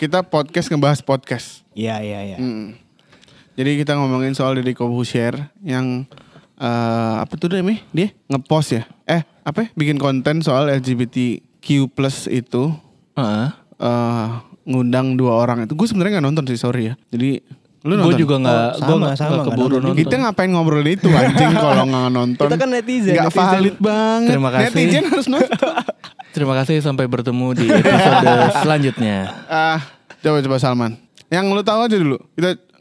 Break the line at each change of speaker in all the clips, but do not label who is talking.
kita podcast ngebahas podcast.
Iya.
Jadi kita ngomongin soal Deddy Corbuzier yang apa tuh dia ngepost ya? Bikin konten soal LGBTQ+ itu. Ngundang 2 orang itu. Gue sebenarnya nggak nonton sih, sorry ya. Jadi lu nonton?
Gue juga nggak, gue nggak keburu nonton.
Kita ngapain ngobrolin itu anjing kalau nggak nonton?
Kita kan netizen.
Nggak valid banget.
Terima kasih.
Netizen harus nonton.
Terima kasih, sampai bertemu di episode selanjutnya.
Coba Salman. Yang lu tahu aja dulu.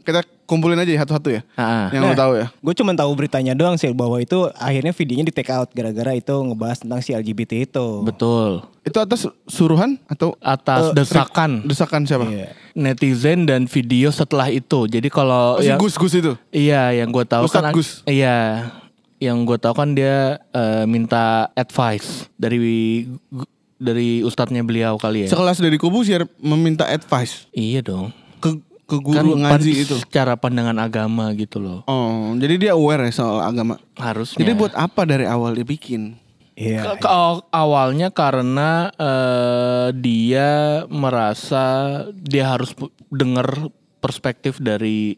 Kita kumpulin aja satu-satu ya. Yang lu tahu ya.
Gue cuma tahu beritanya doang sih bahwa itu akhirnya videonya di take out gara-gara itu ngebahas tentang si LGBT itu.
Betul.
Itu atas suruhan atau
atas desakan?
Desakan siapa?
Iya.
Netizen dan video setelah itu. Jadi kalau
si Gus itu.
Iya, yang gue tahu
Ustadz
kan
Gus.
Iya. Yang gue tahu kan dia minta advice dari ustadznya beliau kali ya.
Sekelas Deddy Corbuzier meminta advice.
Iya dong.
Ke guru ngaji itu.
Secara pandangan agama gitu loh.
Oh, jadi dia aware ya soal agama.
Harusnya.
Jadi buat apa dari awal dia bikin?
Iya.
Awalnya karena dia merasa dia harus dengar perspektif dari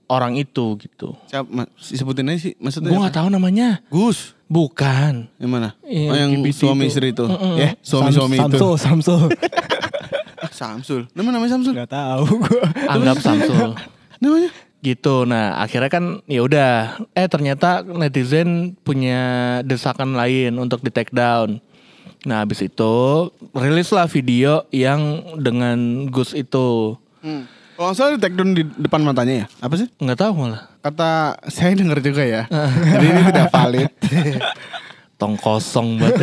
orang itu gitu.
Siapa? Sebutin aja sih. Maksudnya?
Gue nggak tahu namanya.
Gus.
Bukan.
Yang mana?
Yang
yang suami istri itu. Ya, suami-suami itu.
Samsul.
Samsul. Namanya Samsul?
Gak tahu gue.
Anggap Samsul.
Namanya?
Gitu. Nah, akhirnya kan ya udah. Ternyata netizen punya desakan lain untuk di take down. Nah, habis itu rilislah video yang dengan Gus itu.
Kalau nggak salah di take down di depan matanya ya? Apa sih?
Nggak tahu malah.
Kata saya dengar juga ya. Jadi ini tidak valid.
Tong kosong banget.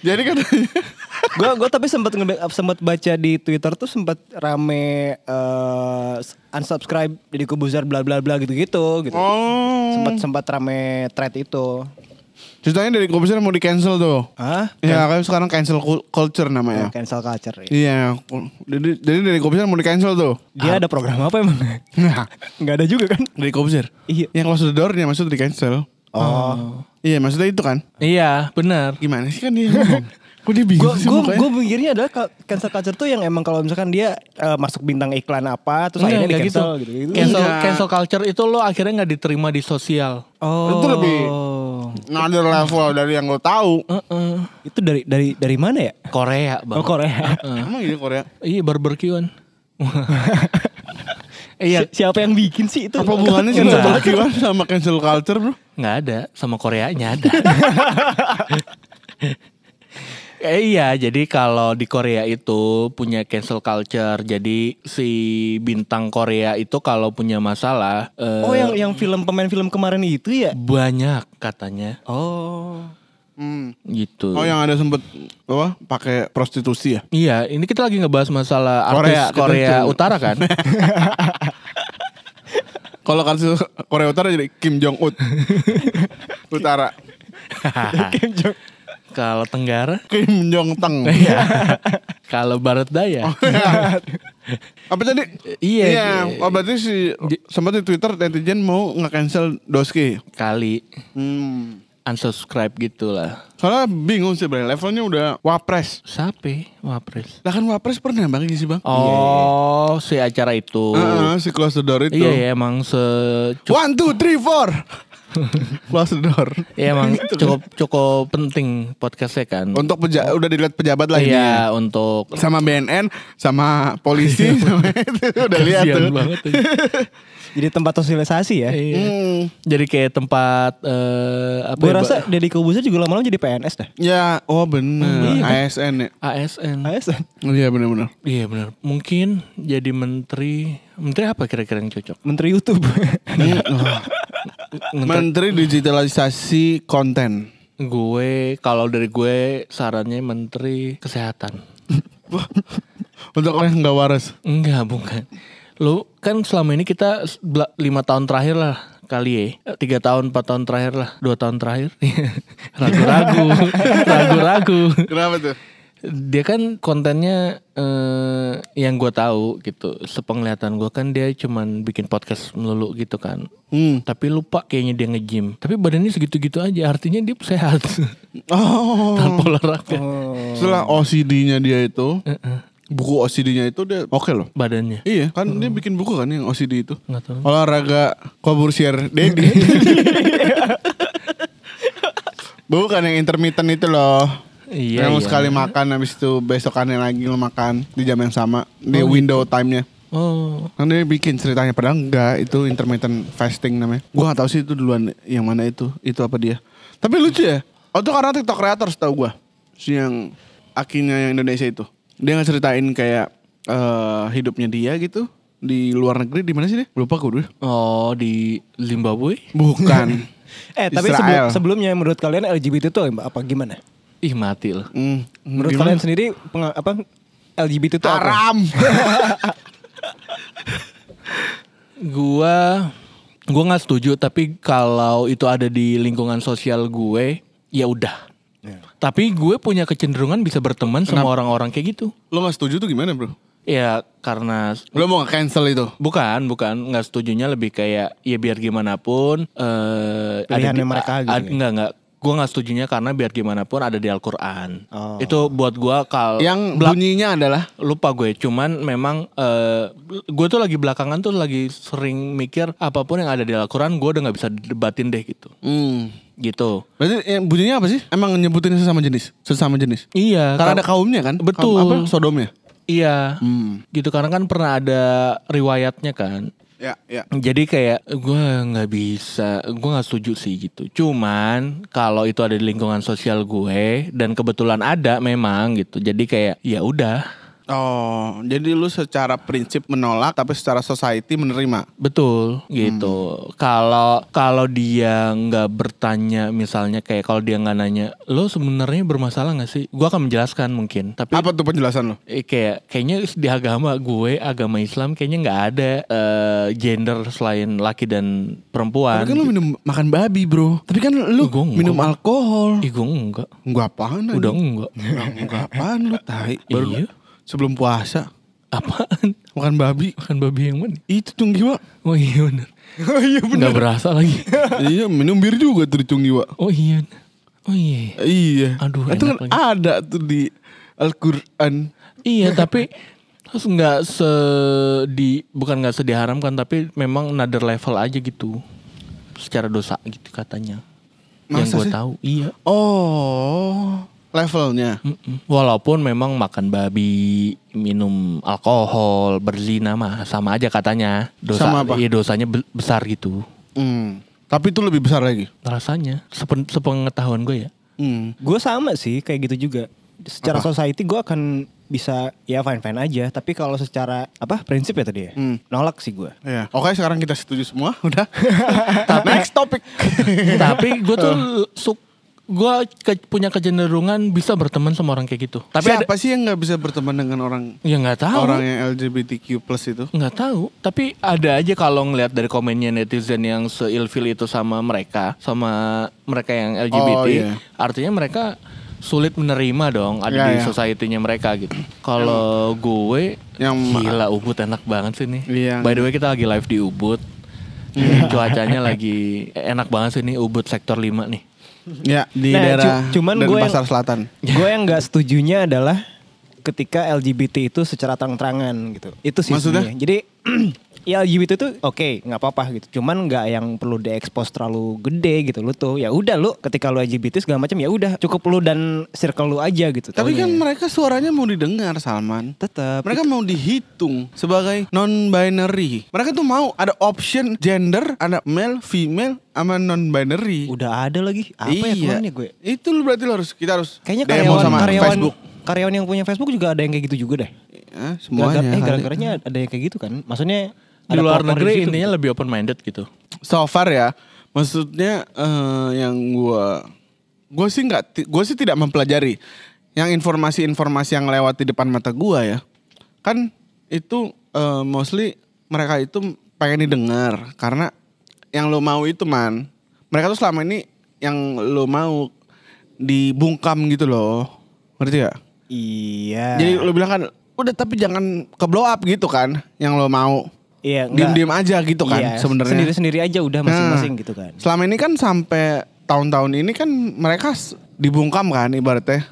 Jadi katanya.
Gue tapi sempat baca di Twitter tuh sempat rame unsubscribe Deddy Corbuzier bla bla bla gitu.
Oh.
Sempat rame thread itu.
Ceritanya Deddy Corbuzier mau di cancel tuh.
Hah?
Ya kan sekarang cancel culture namanya.
Cancel culture. Ya.
Iya. Jadi Deddy Corbuzier mau di cancel tuh.
Dia ada program apa emang? Nggak ada juga kan?
Deddy Corbuzier.
Iya.
Yang close the door-nya maksudnya di cancel.
Oh.
Iya maksudnya itu kan.
Iya, benar.
Gimana sih kan dia ngomong? Kok dia bingung sih mukanya?
Gue mikirnya adalah cancel culture tuh yang emang kalau misalkan dia masuk bintang iklan apa terus akhirnya di cancel gitu.
Cancel culture itu lo akhirnya nggak diterima di sosial.
Itu lebih another level dari yang lo tahu.
Itu dari mana ya?
Korea, Bang.
Oh, Korea.
Emang gitu Korea?
Iya, barbekyuan. Iya.
Siapa yang bikin sih itu?
Apa hubungannya sih barbekyuan sama cancel culture, bro?
Nggak ada, sama Koreanya ada. Iya, jadi kalau di Korea itu punya cancel culture. Jadi si bintang Korea itu kalau punya masalah
yang pemain film kemarin itu ya?
banyak katanya.
Oh.
Gitu.
Oh, yang ada sempet pakai prostitusi ya?
Iya, ini kita lagi ngebahas masalah artis Korea Utara kan.
Kalau kasus Korea Utara jadi Kim Jong Un. Utara.
Kim Jong.
Kalau Tenggara,
Kim Jong Teng.
kalau Barat Daya.
Apa tadi?
Iya.
Oh, berarti sempat di Twitter netizen mau nge-cancel Doski.
Kali unsubscribe gitu lah.
Soalnya bingung sih Bang, levelnya udah Wapres.
Siapa? Wapres.
Lah kan Wapres pernah Bang sih Bang?
Oh, si acara itu.
Si Close the Door itu.
Iya, emang
1, 2, 3, 4. Close the Door.
Iya, emang cukup penting podcastnya kan.
Untuk udah dilihat pejabat lah ini.
Iya, untuk
sama BNN, sama polisi, sama itu udah lihat tuh.
Banget,
Jadi tempat sosialisasi ya.
Iya. Jadi kayak tempat
Gue rasa Deddy Corbuzier juga lama-lama jadi PNS dah.
Ya, bener.
Iya, kan?
ASN ya.
ASN.
Iya benar-benar.
Iya benar. Mungkin jadi menteri apa kira-kira yang cocok?
Menteri YouTube.
Menteri Digitalisasi Konten.
Kalau dari gue sarannya Menteri Kesehatan.
Untuk orang yang gak waras.
Enggak, bukan. Lu kan selama ini kita 5 tahun terakhir lah kali ya. 3 tahun, 4 tahun terakhir lah. 2 tahun terakhir. Ragu-ragu.
Kenapa tuh?
Dia kan kontennya yang gue tahu gitu. Sepenglihatan gue kan dia cuman bikin podcast melulu gitu kan. Tapi lupa kayaknya dia nge-gym. Tapi badannya segitu-gitu aja. Artinya dia sehat. Tanpa olahraga.
Setelah OCD-nya dia itu buku OCD-nya itu dia oke loh.
Badannya.
Iya, kan dia bikin buku kan yang OCD itu.
Nggak tahu.
Olahraga Corbusier Dedi. Bukan yang intermittent itu loh.
Iya.
Yang
iya.
sekali makan habis itu besokannya lagi lo makan di jam yang sama. Di window time-nya.
Oh.
Kan dia bikin ceritanya padahal enggak, itu intermittent fasting namanya. Gua enggak tahu sih itu duluan yang mana itu apa dia. Tapi lucu ya. Oh itu karena TikTok creator setahu gua. Si yang akhirnya yang Indonesia itu. Dia ngeceritain kayak hidupnya dia gitu di luar negeri di mana sih dia? Lupa gue dulu.
Oh, di Zimbabwe?
Bukan.
Tapi
Israel.
sebelumnya menurut kalian LGBT itu apa gimana?
Ih, mati loh.
Menurut
Gimana?
kalian sendiri LGBT itu apa?
Haram.
Gua nggak setuju, tapi kalau itu ada di lingkungan sosial gue, ya udah. Tapi gue punya kecenderungan bisa berteman sama orang-orang kayak gitu.
Lo gak setuju tuh gimana bro?
Ya karena
Lo mau nge-cancel itu?
bukan nggak setujunya lebih kayak ya biar gimana pun
Pilihannya mereka gitu ya?
Enggak. Gue nggak setujunya karena biar gimana pun ada di Al-Quran.
Oh.
Itu buat gue kalau
Yang bunyinya adalah
lupa gue, cuman memang gue tuh lagi belakangan tuh lagi sering mikir apapun yang ada di Al-Quran gue udah nggak bisa debatin deh gitu. Gitu.
Berarti yang bunyinya apa sih? Emang nyebutin sesama jenis? Sesama jenis?
Iya.
Karena ada kaumnya kan?
Betul.
Kaum apa? Sodomnya?
Iya. Gitu karena kan pernah ada riwayatnya kan.
Ya.
Jadi kayak gue nggak setuju sih gitu. Cuman kalau itu ada di lingkungan sosial gue dan kebetulan ada memang gitu. Jadi kayak ya udah.
Oh, jadi lu secara prinsip menolak tapi secara society menerima.
Betul gitu. Kalau dia nggak bertanya misalnya kayak kalau dia nggak nanya, lo sebenarnya bermasalah nggak sih? Gue akan menjelaskan mungkin. Tapi
Apa tuh penjelasan lo?
kayaknya di agama Islam kayaknya nggak ada gender selain laki dan perempuan.
Tapi kan lu minum makan babi bro. Tapi kan lu
Gua enggak.
minum alkohol.
Ih, gue enggak.
Enggak apaan
Udah
anjing?
enggak.
Enggak apaan lu tai. Baru
Iya.
sebelum puasa
Apaan?
makan babi.
Makan babi yang mana?
Itu Cunggiwa.
Oh iya benar.
Oh iya
Nggak berasa lagi.
Iya minum bir juga tuh di Cunggiwa.
Oh iya. Oh iya.
Iya.
Aduh,
itu kan
enak lagi.
ada tuh di Al-Quran.
Iya tapi terus bukan nggak diharamkan tapi memang another level aja gitu secara dosa gitu katanya. Yang
Masa
gue
sih?
tahu iya.
Oh, levelnya.
Walaupun memang makan babi, minum alkohol, berzina mah sama aja katanya.
Sama apa?
Iya dosanya besar gitu.
Tapi itu lebih besar lagi.
Rasanya sepengetahuan gue ya.
Gue sama sih kayak gitu juga. Secara society gue akan bisa ya fine aja. Tapi kalau secara prinsip ya tadi ya, nolak sih gue.
Iya. Oke, sekarang kita setuju semua. Udah. Next topic.
Tapi gue tuh punya kecenderungan bisa berteman sama orang kayak gitu. Tapi
Siapa sih yang nggak bisa berteman dengan orang
ya nggak tahu.
orang yang LGBTQ+ itu?
Nggak tahu. Tapi ada aja kalau ngelihat dari komennya netizen yang seilfil itu sama mereka yang LGBT.
Oh, iya.
Artinya mereka sulit menerima dong ada di society-nya mereka gitu. Kalau gue gila Ubud enak banget sih nih.
Iya.
By the way kita lagi live di Ubud. Cuacanya lagi enak banget sih nih Ubud sektor 5 nih.
Ya, di
Nah,
daerah
cuman gue
Pasar Selatan.
Gue yang nggak setujunya adalah ketika LGBT itu secara terang-terangan gitu. Itu sih
Maksudnya?
sebenarnya. Jadi ya LGBT itu oke, nggak apa-apa gitu. Cuman nggak yang perlu diekspos terlalu gede gitu. Lu tuh ya udah lu ketika lu LGBT segala macam ya udah cukup lu dan circle lu aja gitu.
Tapi
taunya.
kan mereka suaranya mau didengar, Salman.
Tetap
Mereka mau dihitung sebagai non-binary. Mereka tuh mau ada option gender, ada male, female, sama non-binary.
udah ada lagi. Apa ya kemarin ya gue?
Itu lu berarti kita harus
Kayaknya
demo sama Facebook.
karyawan yang punya Facebook juga ada yang kayak gitu juga deh.
Ya, semuanya.
Gara-garanya ada yang kayak gitu kan. Maksudnya
Di
ada
luar
pelopor
negeri
di situ
intinya
gitu.
lebih open minded gitu.
So far ya, maksudnya yang gue sih tidak mempelajari yang informasi-informasi yang lewat di depan mata gue ya. Kan itu mostly mereka itu pengen didengar karena yang lo mau itu mereka tuh selama ini yang lo mau dibungkam gitu loh. Ngerti gak?
Iya.
Jadi lo bilang kan udah tapi jangan ke blow up gitu kan yang lo mau.
Iya, enggak.
Diem-diem aja gitu kan
Iya,
sebenarnya.
Sendiri-sendiri aja udah masing-masing gitu kan.
Selama ini kan sampai tahun-tahun ini kan mereka dibungkam kan ibaratnya.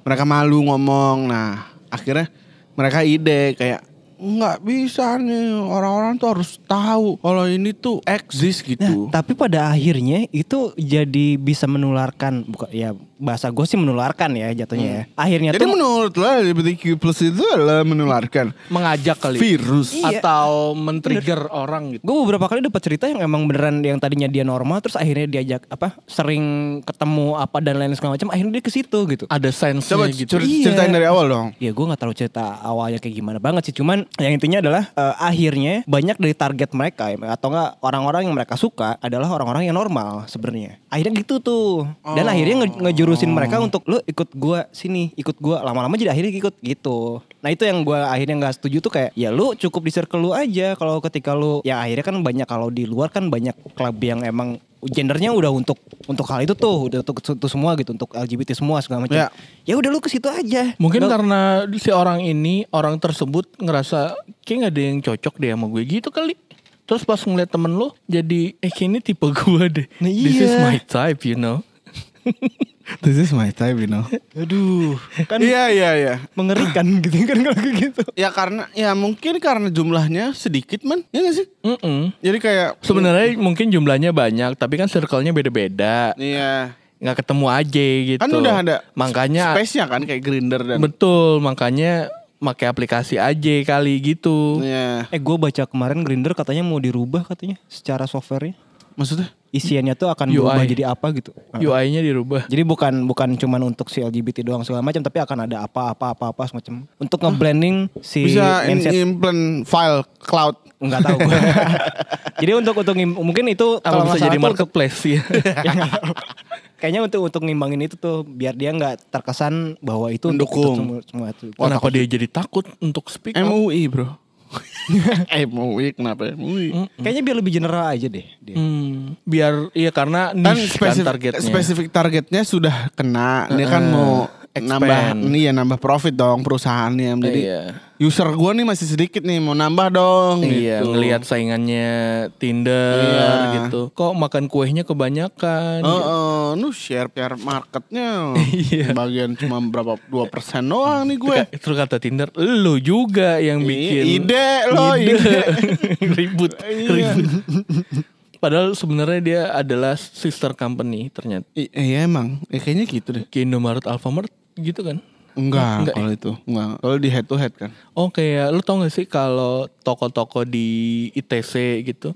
Mereka malu ngomong. Nah akhirnya mereka ide kayak nggak bisa nih, orang-orang tuh harus tahu kalau ini tuh eksis gitu.
Tapi pada akhirnya itu jadi bisa menularkan, bukan ya bahasa gue sih menularkan ya jatuhnya ya. Akhirnya
Jadi
tuh
menurut lo LGBTQ+ itu adalah menularkan
Mengajak kali
virus.
Iya.
atau men-trigger orang gitu.
gue beberapa kali dapat cerita yang emang beneran yang tadinya dia normal terus akhirnya diajak sering ketemu apa dan lain segala macam, akhirnya dia ke situ gitu.
Ada sense-nya
Coba
gitu.
ceritain dari awal dong.
Ya gue nggak tahu cerita awalnya kayak gimana banget sih, cuman yang intinya adalah akhirnya banyak dari target mereka atau enggak orang-orang yang mereka suka adalah orang-orang yang normal sebenarnya. Akhirnya gitu tuh. Dan akhirnya ngejurusin mereka untuk lu ikut gua sini, ikut gua, lama-lama jadi akhirnya ikut gitu. Nah itu yang gua akhirnya nggak setuju tuh, kayak ya lu cukup di circle lu aja. Kalau ketika lu ya akhirnya kan banyak, kalau di luar kan banyak klub yang emang gendernya udah untuk hal itu tuh, udah untuk itu semua gitu, untuk LGBT semua segala macam. Ya udah lu ke situ aja.
Mungkin karena si orang tersebut ngerasa kayak gak ada yang cocok deh sama gue gitu kali. Terus pas ngeliat temen lu jadi kayaknya tipe gue deh.
Nah,
This is
iya.
my type, you know.
This is my type, you know.
Aduh, kan
Iya.
mengerikan gitu kan kalau kayak gitu.
Ya karena mungkin karena jumlahnya sedikit man, ya nggak sih? Jadi kayak
Sebenarnya mungkin jumlahnya banyak, tapi kan circle-nya beda-beda.
iya.
Nggak ketemu aja gitu.
Kan udah ada
makanya
space-nya kan kayak Grindr dan
betul, makanya pakai aplikasi aja kali gitu.
iya.
Gue baca kemarin Grindr katanya mau dirubah katanya secara softwarenya.
Maksudnya?
Isiannya tuh akan
UI.
berubah jadi apa gitu.
UI-nya dirubah.
Jadi bukan cuman untuk si LGBT doang segala macam, tapi akan ada apa semacam untuk ngeblending si
Bisa
mindset.
implement file cloud.
Enggak tahu gue. Jadi untuk mungkin itu
Apa
kalau
bisa
nggak salah
jadi
tuh untuk
marketplace ya?
ya nggak tahu. Kayaknya untuk ngimbangin itu tuh biar dia nggak terkesan bahwa itu
Mendukung.
untuk semua itu.
Kenapa dia jadi takut untuk speak up?
MUI bro. MUI kenapa MUI?
Kayaknya biar lebih general aja deh. Dia.
Biar iya karena
Kan
niche kan targetnya.
spesifik targetnya sudah kena. Dia kan mau nambah profit dong perusahaannya. Jadi
Iya.
user gua nih masih sedikit nih, mau nambah dong.
Iya,
gitu.
ngelihat saingannya Tinder
Iya.
gitu. Kok makan kuenya kebanyakan?
Nu share marketnya bagian cuma berapa 2% doang nih gue.
Terus kata Tinder, lu juga yang bikin
Ide lo, ide.
ribut.
Iya.
Padahal sebenarnya dia adalah sister company ternyata.
Iya emang, kayaknya gitu deh.
Kayak Indomaret, Alfamart gitu kan?
Enggak
Enggak
kalau itu, enggak. Kalau di head to head kan.
Oh kayak lu tau gak sih kalau toko-toko di ITC gitu,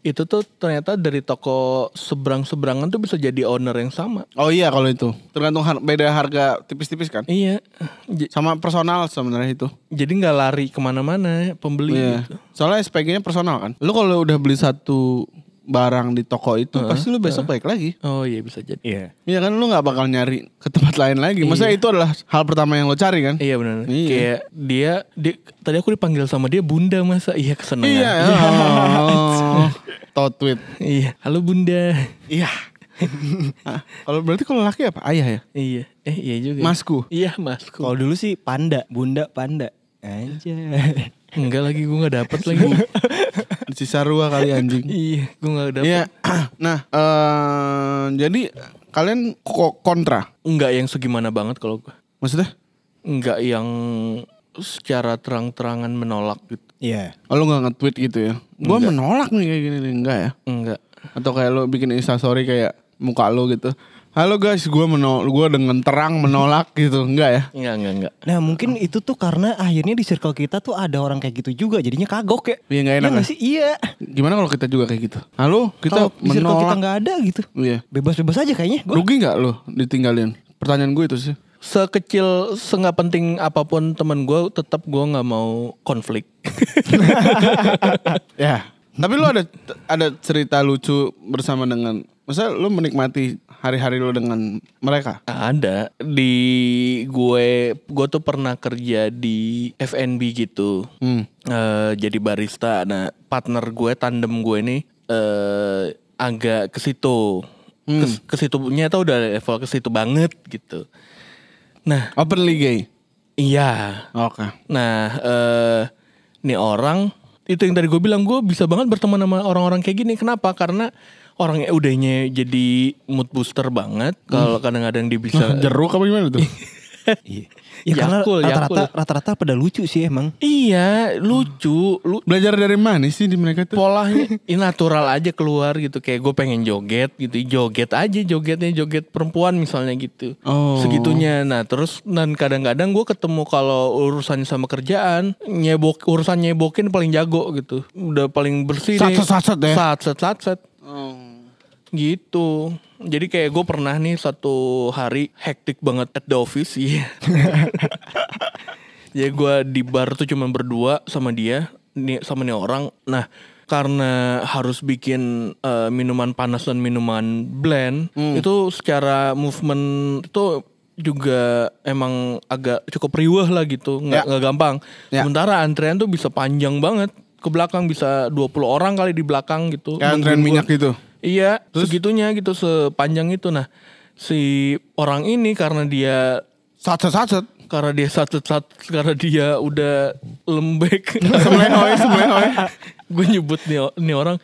itu tuh ternyata dari toko seberang-seberangan tuh bisa jadi owner yang sama.
Oh iya kalau itu, tergantung beda harga tipis-tipis kan.
Iya.
Sama personal sebenarnya itu.
Jadi nggak lari kemana-mana pembeli
Iya.
gitu.
Soalnya SPG-nya personal kan. Lu kalau udah beli satu barang di toko itu pasti lu besok balik lagi.
Oh iya bisa jadi.
Iya.
Iya kan, lu nggak bakal nyari ke tempat lain lagi. Maksudnya itu adalah hal pertama yang lo cari kan.
Iya benar.
Iya.
Kayak dia tadi aku dipanggil sama dia Bunda, masa iya kesenangan.
Iya. Oh, tweet.
Iya. Halo Bunda.
Iya. Kalau berarti kalau laki apa? Ayah ya?
Iya. Iya juga.
Masku.
Iya masku.
Kalau dulu sih panda, bunda panda. Anjay.
Enggak lagi, gue nggak dapet lagi.
Cisarua kali anjing.
Iya, gue nggak dapet.
Iya. Nah, jadi kalian kontra?
Enggak yang segimana banget kalau gue.
Maksudnya?
Enggak yang secara terang-terangan menolak gitu.
Iya.
Oh, lu gak nge-tweet gitu ya? Gue menolak nih kayak gini nih. Enggak ya?
Enggak.
Atau kayak lu bikin instastory kayak muka lu gitu. Halo guys, gue dengan terang menolak gitu. Enggak ya?
Enggak.
Nah mungkin itu tuh karena akhirnya di circle kita tuh ada orang kayak gitu juga, jadinya kagok ya.
Iya gak enak
nggak
ya?
sih? Iya.
Gimana kalau kita juga kayak gitu? Halo, kita
Kalau di circle kita
menolak.
nggak ada gitu.
Iya.
Bebas-bebas aja kayaknya. Gua.
Rugi gak lu ditinggalin? Pertanyaan gue itu sih.
Sekecil, senggak penting apapun teman gue, tetap gue nggak mau konflik.
Ya. Tapi lu ada cerita lucu bersama dengan, maksudnya lu menikmati hari-hari lu dengan mereka?
Ada di gue tuh pernah kerja di F&B gitu. Jadi barista. Nah, partner gue, tandem gue nih agak ke situ. Ke situnya tuh udah level ke situ banget gitu. Nah,
Openly gay?
iya.
Oke.
Nah, nih orang itu yang tadi gue bilang, gue bisa banget berteman sama orang-orang kayak gini. Kenapa? Karena orangnya udahnya jadi mood booster banget. Kalau kadang-kadang dia bisa
Jeruk apa gimana tuh?
Ya karena
Yakul.
rata-rata pada lucu sih emang.
Iya, lucu.
Belajar dari mana sih di mereka tuh?
Polanya natural aja keluar gitu. Kayak gue pengen joget gitu. Joget aja, joget perempuan misalnya gitu.
Oh.
Segitunya. Nah terus dan kadang-kadang gue ketemu kalau urusannya sama kerjaan, urusan nyebokin paling jago gitu. Udah paling bersih nih.
Satset ya?
Satset. Gitu. Jadi kayak gue pernah nih satu hari hektik banget at the office. Iya. Jadi gue di bar tuh cuma berdua sama dia, sama nih orang. Nah karena harus bikin minuman panas dan minuman blend, itu secara movement itu juga emang agak cukup riweh lah gitu, nggak gampang. Sementara antrean tuh bisa panjang banget, ke belakang bisa 20 orang kali di belakang gitu.
Kayak antrean minyak gitu.
Iya, segitunya gitu, sepanjang itu. Nah, si orang ini karena dia
Satset.
karena dia udah lembek.
Semlehoy.
Gue nyebut nih orang,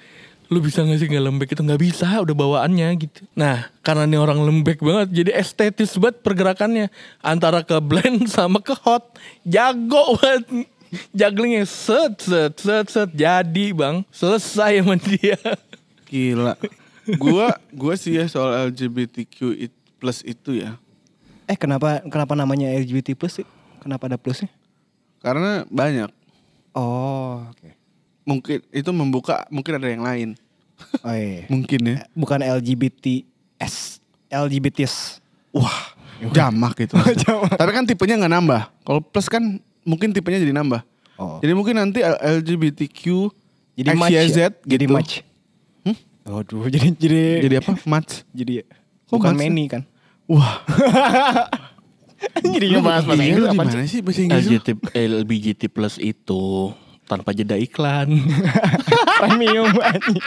lu bisa gak sih gak lembek? Itu gak bisa, udah bawaannya gitu. Nah, karena nih orang lembek banget, jadi estetis banget pergerakannya. Antara ke blend sama ke hot. Jago banget. Jugglingnya set. Jadi bang, selesai sama dia.
Gila. Gua sih ya soal LGBTQ plus itu ya.
Kenapa namanya LGBT plus sih? Kenapa ada plusnya?
Karena banyak.
Oh, oke.
Mungkin itu membuka, mungkin ada yang lain.
Oh iya.
Mungkin ya.
Bukan LGBTs.
Wah, jamak gitu. Tapi kan tipenya nggak nambah. Kalau plus kan mungkin tipenya jadi nambah.
Oh.
Jadi mungkin nanti LGBTQ
Jadi match
XYZ
ya?
gitu.
Jadi match. Waduh, jadi
apa? Match.
jadi
Kok
bukan
match?
many kan?
Wah.
Jadi bahas bahasa
Iya,
Inggris
lu
apa
gimana sih bahasa Inggris? lu?
LBGT plus itu tanpa jeda iklan.
Premium anjing.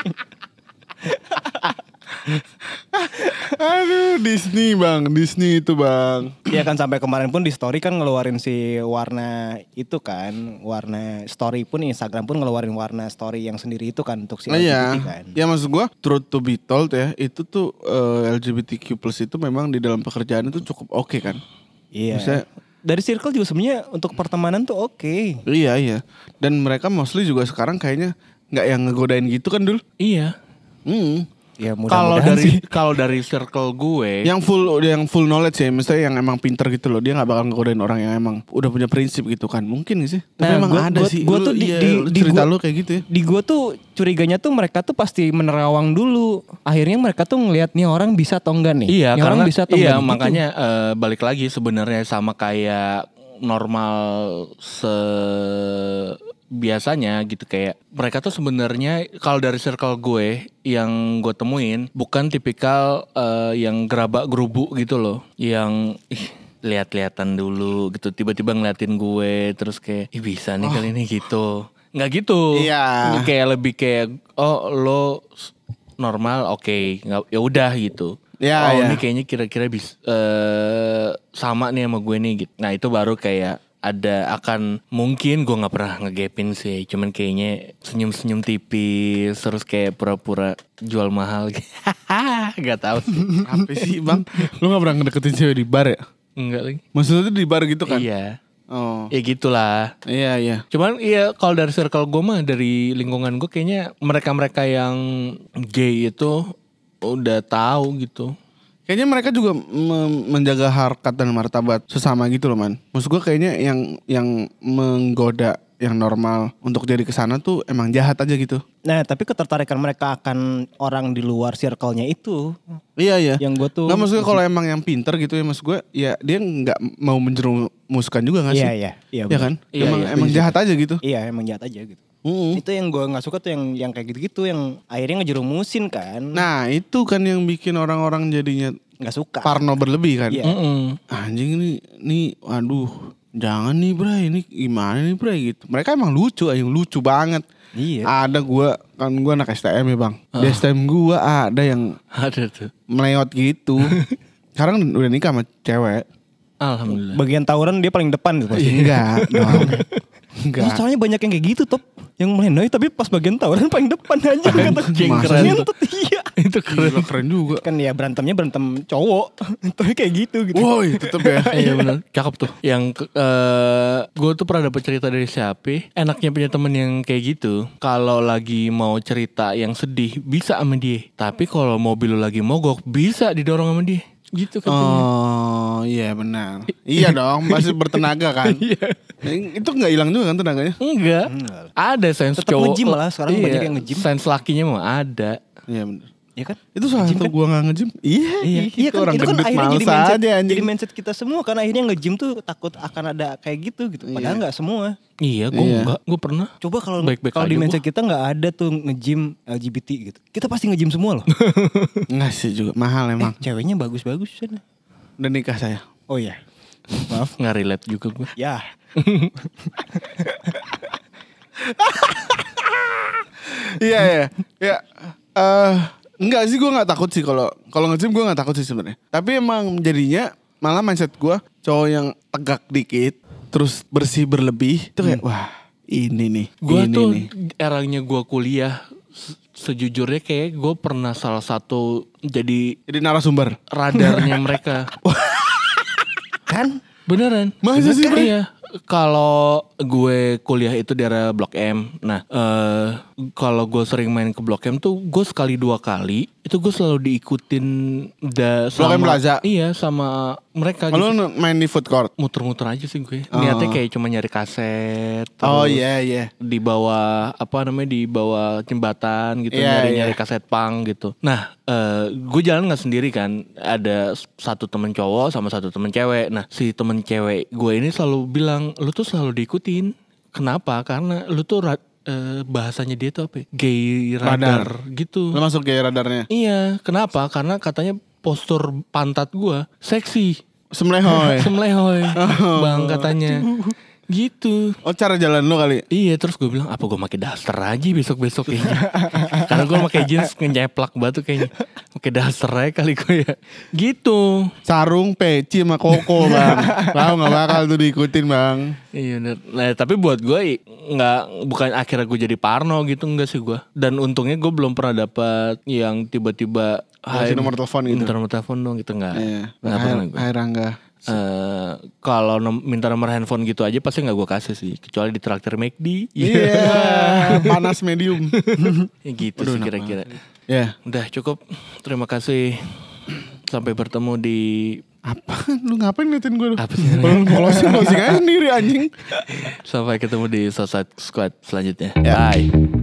Aduh, Disney itu bang.
Iya kan sampai kemarin pun di story kan ngeluarin si warna itu kan, warna story pun Instagram pun ngeluarin warna story yang sendiri itu kan untuk si LGBT
Iya,
kan.
ya maksud gue truth to be told ya, itu tuh LGBTQ plus itu memang di dalam pekerjaan itu cukup oke kan.
Iya.
Maksudnya,
dari circle juga sebenarnya untuk pertemanan tuh oke.
Iya. Dan mereka mostly juga sekarang kayaknya nggak yang ngegodain gitu kan dulu.
Iya.
Ya
Kalau
mudah-mudahan sih.
dari circle gue,
Yang full knowledge ya, misalnya yang emang pinter gitu loh, dia nggak bakal ngegodain orang yang emang udah punya prinsip gitu kan, mungkin gak sih? Tapi emang ada sih.
Gua tuh
Lu cerita lu kayak gitu ya.
Di gua tuh curiganya tuh mereka tuh pasti menerawang dulu. Akhirnya mereka tuh ngelihat nih orang bisa atau enggak nih.
iya,
Nih
karena
orang bisa atau
iya
enggak gitu.
makanya balik lagi sebenarnya sama kayak normal biasanya gitu, kayak mereka tuh sebenarnya kalau dari circle gue yang gue temuin bukan tipikal yang gerabak gerubu gitu loh, yang lihat-lihatan dulu gitu, tiba-tiba ngeliatin gue terus kayak bisa nih kali ini gitu, nggak gitu.
Iya.
Kayak lebih kayak lo normal, oke, nggak, ya udah gitu.
Ya,
Oh
ya.
ini kayaknya kira-kira bisa sama nih sama gue nih gitu. Nah itu baru kayak akan mungkin gue nggak pernah ngegapin sih, cuman kayaknya senyum-senyum tipis terus kayak pura-pura jual mahal gitu. Gak tahu sih.
Apa sih bang? Lu gak pernah ngedeketin cewek di bar ya?
Enggak lagi.
Maksudnya tuh di bar gitu kan?
Iya.
Oh.
Ya gitulah.
Iya.
Cuman iya kalau dari circle gue mah, dari lingkungan gue kayaknya mereka-mereka yang gay itu udah tahu gitu.
Kayaknya mereka juga menjaga harkat dan martabat sesama gitu loh man. Maksud gue kayaknya yang menggoda yang normal untuk jadi kesana tuh emang jahat aja gitu.
Nah tapi ketertarikan mereka akan orang di luar circle-nya itu.
Iya.
Yang gue tuh.
Nggak, maksud gue kalau emang yang pinter gitu ya, maksud gue ya dia nggak mau menjerumuskan juga nggak sih?
Iya.
Ya kan?
Iya,
Emang jahat aja gitu.
Iya emang jahat aja gitu. Itu yang gue nggak suka tuh yang kayak gitu-gitu yang akhirnya ngejerumusin kan.
Nah itu kan yang bikin orang-orang jadinya
Nggak suka.
parno berlebih kan.
Iya.
Anjing nih waduh, jangan nih Bray, ini gimana nih Bray gitu. Mereka emang lucu banget.
Iya.
Ada gue anak STM ya bang. Di STM gue ada yang
Ada tuh.
melewat gitu. Sekarang udah nikah sama cewek.
Alhamdulillah.
Bagian tawuran dia paling depan gitu pasti.
Enggak dong. Enggak.
Soalnya banyak yang kayak gitu top. Yang melenoy tapi pas bagian tawuran paling depan aja.
Masa sih?
Ngentut iya.
Itu keren.
Gila, keren juga.
Kan ya berantemnya berantem cowok. Tapi kayak gitu.
Woi, tetep ya.
Iya benar, cakep tuh. Yang gue tuh pernah dapet cerita dari siapa? Enaknya punya temen yang kayak gitu. Kalau lagi mau cerita yang sedih bisa sama dia. Tapi kalau mobil lu lagi mogok bisa didorong sama dia. Gitu katanya.
Oh iya benar. Iya dong, masih bertenaga kan.
Iya.
Itu nggak hilang juga kan tenaganya?
Enggak. Ada sense
Tetap
cowok.
nge-gym lah, sekarang
Iya,
banyak yang nge-gym.
Sense lakinya mah ada.
Iya benar.
Ya kan?
Itu salah
Nge-gym
satu
kan?
gua nggak nge-gym. Iya
Iya kan,
orang
itu kan
gendut
akhirnya
males
jadi mindset,
aja anjing.
jadi mindset kita semua. Karena akhirnya nge-gym tuh takut akan ada kayak gitu. Padahal nggak semua.
Iya, gue
Iya.
enggak. Gue pernah.
Coba kalau
Baik-baik
kalau di
aja
mindset kita nggak ada tuh nge-gym LGBT gitu. Kita pasti nge-gym semua loh.
Nggak sih juga mahal emang.
Ceweknya bagus-bagus sana.
Udah nikah saya.
Oh iya. Maaf.
Nggak relate juga gue.
Ya.
Iya ya. Ya. Enggak sih, gue nggak takut sih kalau nge-gym gue nggak takut sih sebenarnya. Tapi emang jadinya malah mindset gue cowok yang tegak dikit terus bersih berlebih itu kayak wah ini nih.
Gue
ini
tuh
nih.
eranya gue kuliah sejujurnya kayak gue pernah salah satu jadi
Jadi narasumber.
radarnya mereka.
Kan?
Beneran.
Masa sih, Bre?
Iya. Kalau gue kuliah itu di area Blok M. Nah, kalau gue sering main ke Blok M tuh gue sekali 2 kali itu gue selalu diikutin
Blok M Plaza?
Iya, sama mereka
Kalau
gitu.
main di food court.
Muter-muter aja sih gue. Niatnya kayak cuma nyari kaset.
Oh
terus
iya iya.
di bawah apa namanya, di bawah jembatan gitu,
Iya,
nyari
iya.
kaset punk gitu. Nah, gue jalan nggak sendiri kan, ada satu temen cowok sama satu temen cewek. Nah, si temen cewek gue ini selalu bilang, lu tuh selalu diikutin. Kenapa? Karena lu tuh bahasanya dia tuh apa? Ya? Gay radar gitu.
Lo masuk gaya radarnya.
Iya, kenapa? Karena katanya postur pantat gue seksi.
Semlehoy.
Semlehoy, bang katanya. Gitu.
Oh cara jalan lo kali.
Iya, terus gue bilang apa gue pakai daster aja besok-besok kayaknya. Karena gue pakai jeans ngejeplak batu kayaknya. Pakai daster aja kali gue ya. Gitu.
Sarung, peci sama koko bang. Tahu nggak bakal tuh diikutin bang.
Iya bener. Nah, tapi buat gue bukan akhirnya gue jadi parno gitu, enggak sih gue. Dan untungnya gue belum pernah dapat yang tiba-tiba
Kasih nomor telepon gitu.
minta nomor telepon dong gitu, enggak.
Iya.
Enggak pernah gue.
Hai Rangga.
Kalau minta nomor handphone gitu aja pasti nggak gue kasih sih, kecuali di traktir McD.
Iya. Panas medium.
Ya gitu sih kira-kira.
Ya.
Udah cukup. Terima kasih. Sampai bertemu di
Apa? Lu ngapain ngeliatin gue?
apa sih?
Closing aja sendiri anjing.
Sampai ketemu di Suicide Squad selanjutnya.
Ya.
Bye.